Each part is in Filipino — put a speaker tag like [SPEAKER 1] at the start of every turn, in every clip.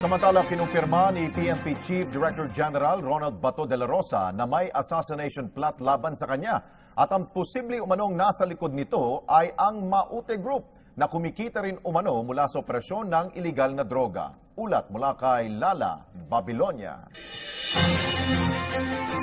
[SPEAKER 1] Samantala, kinumpirma ni PNP Chief Director General Ronald Bato de la Rosa na may assassination plot laban sa kanya at ang posible umanong nasa likod nito ay ang Maute Group na kumikita rin umano mula sa operasyon ng iligal na droga. Ulat mula kay Lala Babilonia.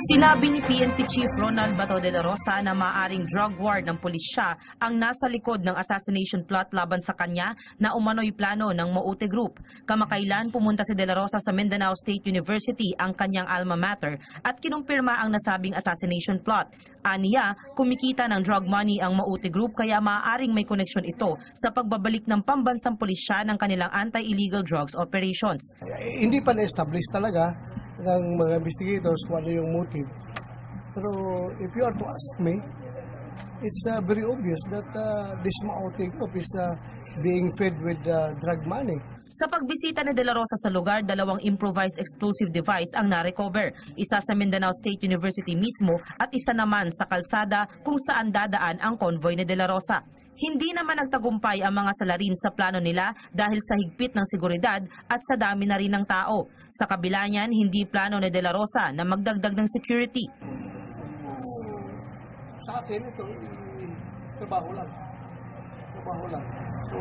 [SPEAKER 2] Sinabi ni PNP Chief Ronald Bato de la Rosa na maaaring drug war ng pulisya ang nasa likod ng assassination plot laban sa kanya na umano'y plano ng Maute Group. Kamakailan pumunta si de la Rosa sa Mindanao State University, ang kanyang alma mater, at kinumpirma ang nasabing assassination plot. Aniya, kumikita ng drug money ang Maute Group kaya maaaring may koneksyon ito sa pagbabalik ng pambansang pulisya ng kanilang anti-illegal drugs operations.
[SPEAKER 3] Hindi pa na-establish talaga ng mga investigators kung ano yung motive. Pero if you are to ask me, it's very obvious that this Maute Group is being fed with drug money.
[SPEAKER 2] Sa pagbisita ni De La Rosa sa lugar, 2 improvised explosive device ang na-recover. Isa sa Mindanao State University mismo at isa naman sa kalsada kung saan dadaan ang convoy ni De La Rosa. Hindi naman nagtagumpay ang mga salarin sa plano nila dahil sa higpit ng seguridad at sa dami na rin ng tao. Sa kabila niyan, hindi plano ni De La Rosa na magdagdag ng security.
[SPEAKER 3] Sa akin, ito, trabaho lang. Trabaho lang. So,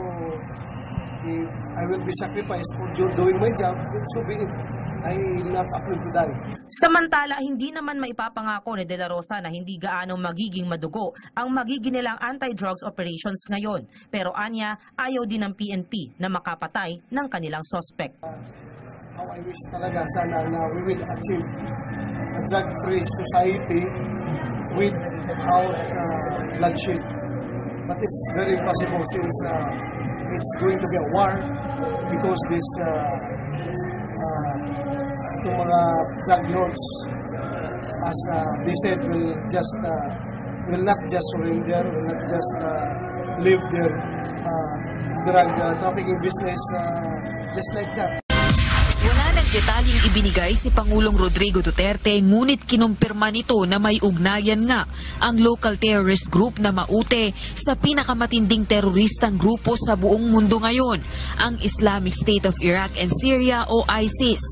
[SPEAKER 3] if I will be sacrificed for doing my job, so be it. I not afraid to die.
[SPEAKER 2] Samantala, hindi naman maipapangako ni De La Rosa na hindi gaano magiging madugo ang magiging nilang anti-drugs operations ngayon. Pero anya, ayaw din ng PNP na makapatay ng kanilang suspect.
[SPEAKER 3] How I wish talaga sana na we will achieve a drug-free society without bloodshed. But it's very possible since it's going to be a war because this itong mga drug lords, as they said, will not just surrender, will not just leave their drug trafficking business just like that.
[SPEAKER 4] Wala nang detalyeng ibinigay si Pangulong Rodrigo Duterte, ngunit kinumpirma nito na may ugnayan nga ang local terrorist group na Maute sa pinakamatinding teroristang grupo sa buong mundo ngayon, ang Islamic State of Iraq and Syria o ISIS.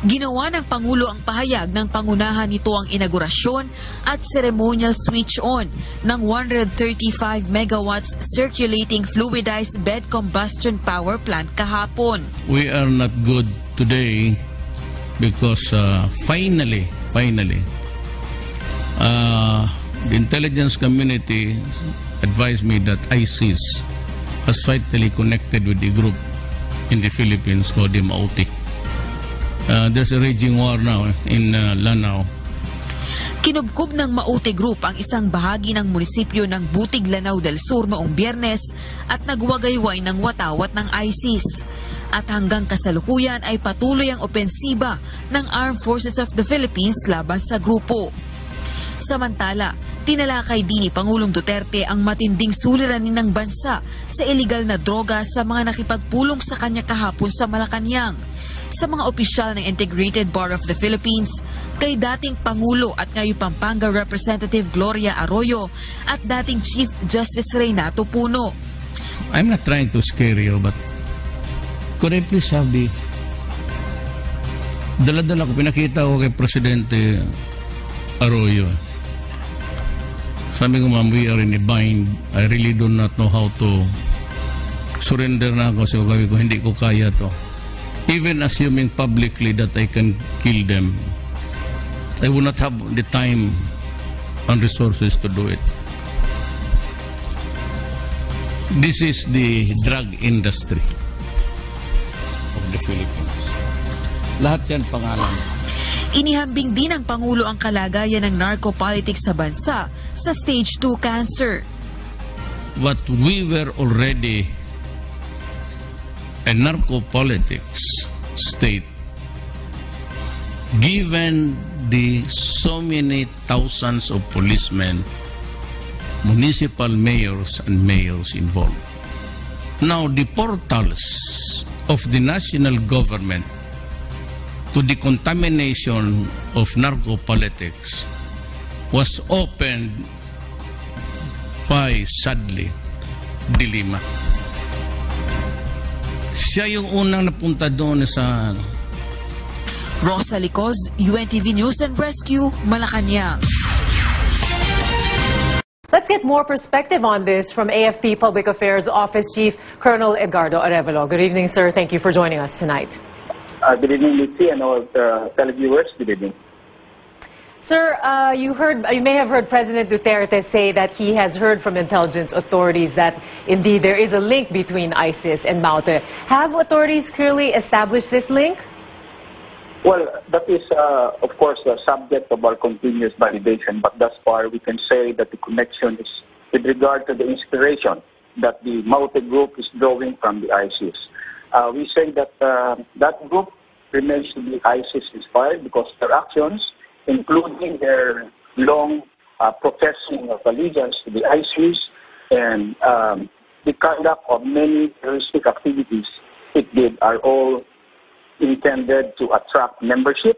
[SPEAKER 4] Ginawa ng Pangulo ang pahayag ng pangunahan nito ang inaugurasyon at ceremonial switch on ng 135 megawatts circulating fluidized bed combustion power plant kahapon.
[SPEAKER 5] We are not good today because finally the intelligence community advised me that ISIS was vitally connected with the group in the Philippines called the Maute. There's a raging war now in Lanao.
[SPEAKER 4] Kinubkob ng Maute Group ang isang bahagi ng munisipyo ng Butig, Lanao del Sur noong Biyernes at nagwagayway ng watawat ng ISIS. At hanggang kasalukuyan ay patuloy ang opensiba ng Armed Forces of the Philippines laban sa grupo. Samantala, tinalakay din ni Pangulong Duterte ang matinding suliranin ng bansa sa iligal na droga sa mga nakipagpulong sa kanya kahapon sa Malacanang. Sa mga opisyal ng Integrated Bar of the Philippines, kay dating Pangulo at ngayon Pampanga Representative Gloria Arroyo at dating Chief Justice Reynato Puno.
[SPEAKER 5] I'm not trying to scare you, but could I please have the dala-dala ko, pinakita ko kay Presidente Arroyo. Sabi ko, ma'am, we are in a bind. I really do not know how to surrender na ako. So sabi ko, hindi ko kaya to. Even assuming publicly that I can kill them, I will not have the time and resources to do it. This is the drug industry of the Philippines. Lahat yan pangalan.
[SPEAKER 4] Inihambing din ng Pangulo ang kalagayan ng narco-politics sa bansa sa stage 2 cancer.
[SPEAKER 5] But we were already a narco-politics state given the so many thousands of policemen, municipal mayors and mayors involved. Now the portals of the national government to the contamination of narco-politics was opened by, sadly, Dilima. Siya yung unang napunta doon sa
[SPEAKER 4] Rosa Licoz, UNTV News and Rescue, Malacanang.
[SPEAKER 6] Let's get more perspective on this from AFP Public Affairs Office Chief Colonel Edgardo Arevalo. Good evening, sir. Thank you for joining us tonight.
[SPEAKER 7] Good evening, Lucy, and all televiewers. Good evening.
[SPEAKER 6] Sir, you may have heard President Duterte say that he has heard from intelligence authorities that indeed there is a link between ISIS and Maute. Have authorities clearly established this link?
[SPEAKER 7] Well, that is, of course, the subject of our continuous validation, but thus far we can say that the connection is with regard to the inspiration that the Maute group is drawing from the ISIS. We say that that group remains to be ISIS-inspired because their actions, including their long professing of allegiance to the ISIS and the conduct of many terroristic activities it did, are all intended to attract membership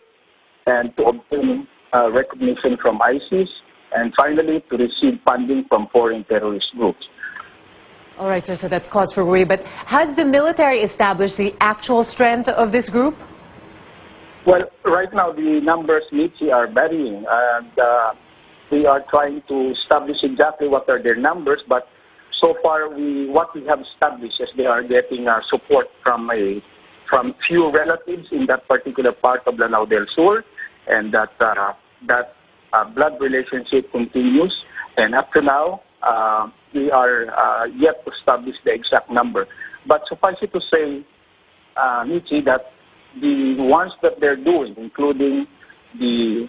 [SPEAKER 7] and to obtain recognition from ISIS, and finally to receive funding from foreign terrorist groups.
[SPEAKER 6] All right, sir, so that's cause for worry. But has the military established the actual strength of this group?
[SPEAKER 7] Well, right now the numbers, Mitzi, are varying, and we are trying to establish exactly what are their numbers, but so far what we have established is they are getting support from few relatives in that particular part of Lanao del Sur, and that blood relationship continues. And up to now, we are yet to establish the exact number. But suffice it to say, Michi, that the ones that they're doing, including the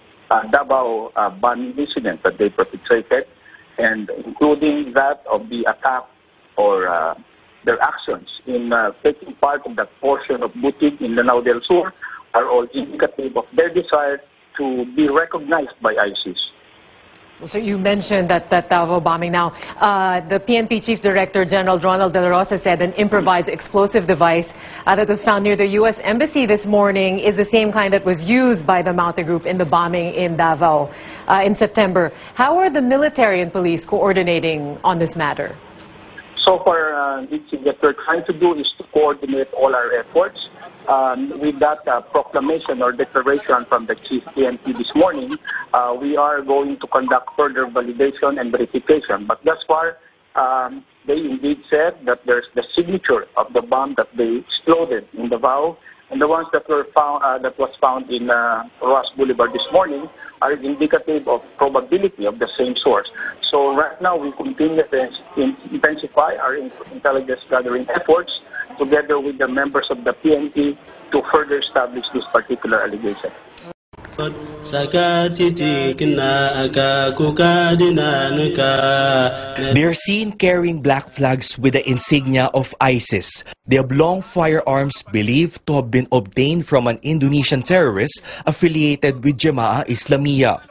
[SPEAKER 7] Davao bombing incident that they perpetrated, and including that of the attack or their actions in taking part of that portion of Butig in Lanao del Sur, are all indicative of their desire to be recognized by ISIS.
[SPEAKER 6] Well, sir, you mentioned that Davao bombing. Now, the PNP Chief Director General Ronald De La Rosa said an improvised explosive device that was found near the U.S. Embassy this morning is the same kind that was used by the Maute group in the bombing in Davao in September. How are the military and police coordinating on this matter?
[SPEAKER 7] So far, what we're trying to do is to coordinate all our efforts. With that proclamation or declaration from the Chief PNP this morning, we are going to conduct further validation and verification. But thus far, they indeed said that there's the signature of the bomb that they exploded in Davao, and the ones that were found that was found in Roas Boulevard this morning are indicative of probability of the same source. So right now we continue to intensify our intelligence gathering efforts together with the members of the PNP to further establish this particular allegation.
[SPEAKER 8] They are seen carrying black flags with the insignia of ISIS. They have long firearms believed to have been obtained from an Indonesian terrorist affiliated with Jemaah Islamiyah.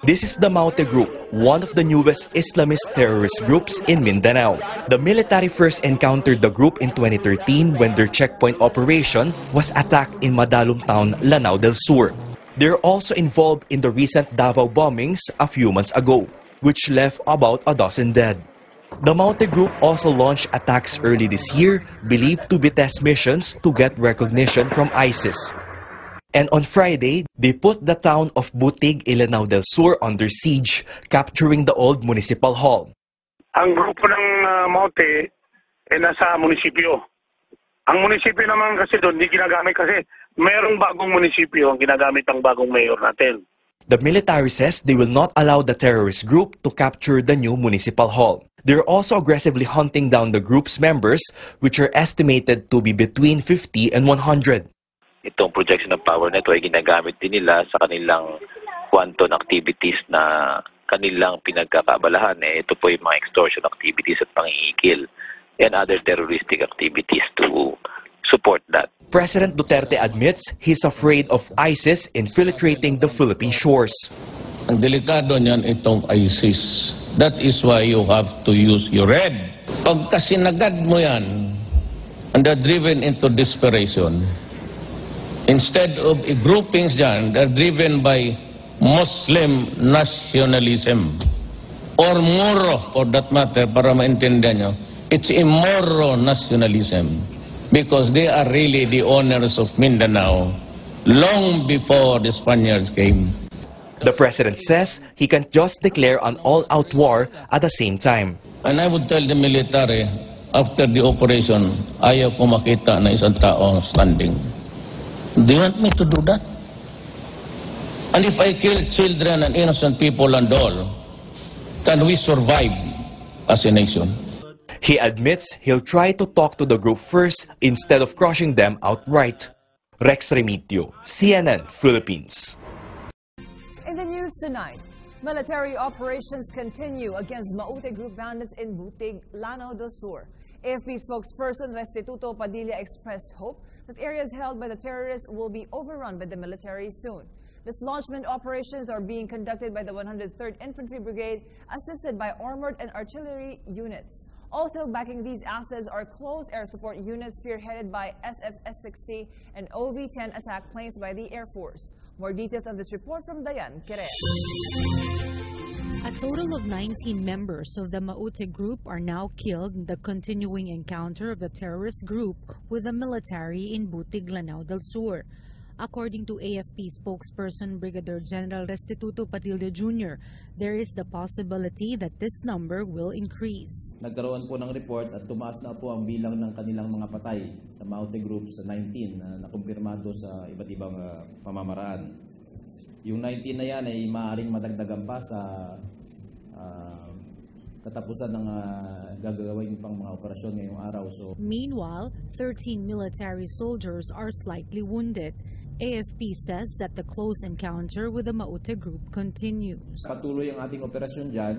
[SPEAKER 8] This is the Maute Group, one of the newest Islamist terrorist groups in Mindanao. The military first encountered the group in 2013 when their checkpoint operation was attacked in Madalum town, Lanao del Sur. They're also involved in the recent Davao bombings a few months ago, which left about a dozen dead. The Maute Group also launched attacks early this year, believed to be test missions to get recognition from ISIS. And on Friday, they put the town of Butig, Lanao del Sur under siege, capturing the old municipal hall.
[SPEAKER 9] Ang grupo ng Maute ay nasa munisipyo. Ang munisipyo naman kasi doon, hindi ginagamit kasi mayroong bagong munisipyo ang ginagamit ang bagong mayor natin.
[SPEAKER 8] The military says they will not allow the terrorist group to capture the new municipal hall. They're also aggressively hunting down the group's members, which are estimated to be between 50 and 100.
[SPEAKER 10] Itong projection of power net ay ginagamit din nila sa kanilang wanton activities na kanilang pinagkakabalahan. Ito po yung mga extortion activities at pangingikil and other terroristic activities to support that.
[SPEAKER 8] President Duterte admits he's afraid of ISIS infiltrating the Philippine shores.
[SPEAKER 5] Ang delikado niyan itong ISIS. That is why you have to use your head. Pag kasinagad mo yan, and they're driven into desperation, instead of groupings dyan, they're driven by Muslim nationalism. Or Moro, for that matter, para maintindihan nyo. It's a Moro nationalism. Because they are really the owners of Mindanao. long before the Spaniards came.
[SPEAKER 8] The president says he can't just declare an all-out war at the same time.
[SPEAKER 5] And I would tell the military, after the operation, ayaw ko makita na isang tao standing. Do you want me to do that? And if I kill children and innocent people and all, can we survive as a nation?
[SPEAKER 8] He admits he'll try to talk to the group first instead of crushing them outright. Rex Remitio, CNN Philippines.
[SPEAKER 11] In the news tonight, military operations continue against Maute Group bandits in Butig, Lanao del Sur. AFP spokesperson Restituto Padilla expressed hope that areas held by the terrorists will be overrun by the military soon. Dislodgement operations are being conducted by the 103rd Infantry Brigade, assisted by armored and artillery units. Also backing these assets are close air support units spearheaded by SF-S60 and OV-10 attack planes by the Air Force. More details on this report from Dayan Queret.
[SPEAKER 12] A total of 19 members of the Maute Group are now killed in the continuing encounter of the terrorist group with the military in Butig, Lanao del Sur. According to AFP spokesperson Brigadier General Restituto Padilla Jr., there is the possibility that this number will increase.
[SPEAKER 13] Nagkaroon po ng report at tumaas na po ang bilang ng kanilang mga patay sa Maute Group sa 19 na nakumpirmado sa iba't ibang pamamaraan. Yung 19 na yan ay maaaring madagdagan pa sa katapusan ng gagawin pang mga operasyon ngayong araw.
[SPEAKER 12] Meanwhile, 13 military soldiers are slightly wounded. AFP says that the close encounter with the Maute Group continues.
[SPEAKER 13] Patuloy ang ating operasyon dyan.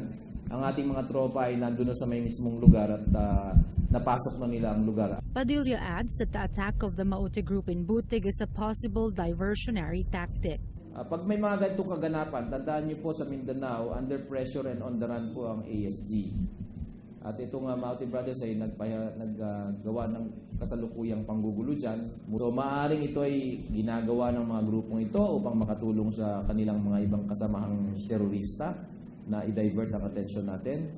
[SPEAKER 13] Ang ating mga tropa ay nandun sa may mismong lugar at napasok na nila ang lugar.
[SPEAKER 12] Padilla adds that the attack of the Maute Group in Butig is a possible diversionary tactic.
[SPEAKER 13] Pag may mga ganitong kaganapan, tandaan niyo po sa Mindanao, under pressure and on the run po ang ASG. At itong Maute Brothers ay naggawa ng kasalukuyang panggugulo dyan. So maaaring ito ay ginagawa ng mga grupong ito upang makatulong sa kanilang mga ibang kasamahang terorista na i-divert ang atensyon natin.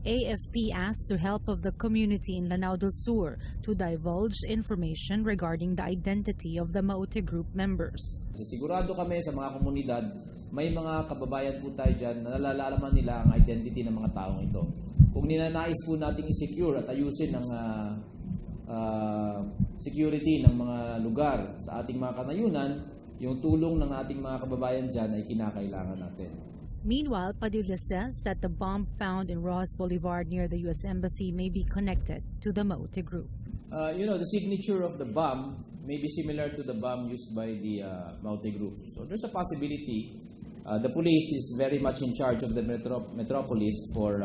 [SPEAKER 12] AFP asked the help of the community in Lanao del Sur to divulge information regarding the identity of the Maute Group members.
[SPEAKER 13] Sigurado kami sa mga komunidad, may mga kababayan po tayo dyan na nalalaman nila ang identity ng mga taong ito. Kung ninanais po nating i-secure at ayusin ang security ng mga lugar sa ating mga kanayunan, yung tulong ng ating mga kababayan dyan ay kinakailangan natin.
[SPEAKER 12] Meanwhile, Padilla says that the bomb found in Rojas Boulevard near the U.S. Embassy may be connected to the Maute Group.
[SPEAKER 13] The signature of the bomb may be similar to the bomb used by the Maute Group. So there's a possibility. The police is very much in charge of the metropolis for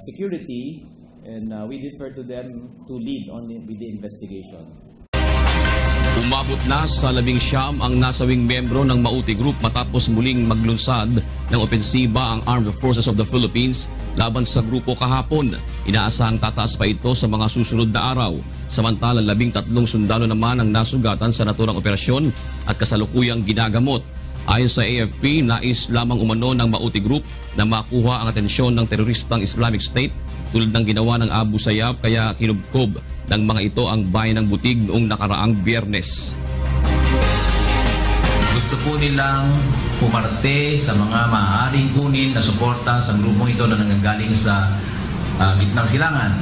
[SPEAKER 13] security, and we defer to them to lead with the investigation.
[SPEAKER 14] Umabot na sa 19 ang nasawing membro ng Maute Group matapos muling maglunsad ng opensiba ang Armed Forces of the Philippines laban sa grupo kahapon. Inaasahang tataas pa ito sa mga susunod na araw. Samantala, 13 sundalo naman ang nasugatan sa naturang operasyon at kasalukuyang ginagamot. Ayon sa AFP, nais lamang umano ng Maute Group na makuha ang atensyon ng teroristang Islamic State tulad ng ginawa ng Abu Sayyaf, kaya kinubkob ng mga ito ang bayan ng Butig noong nakaraang Biyernes.
[SPEAKER 15] Gusto po nilang pumarte sa mga maaaring kunin na suporta sa grupong ito na nanggagaling sa gitnang silangan.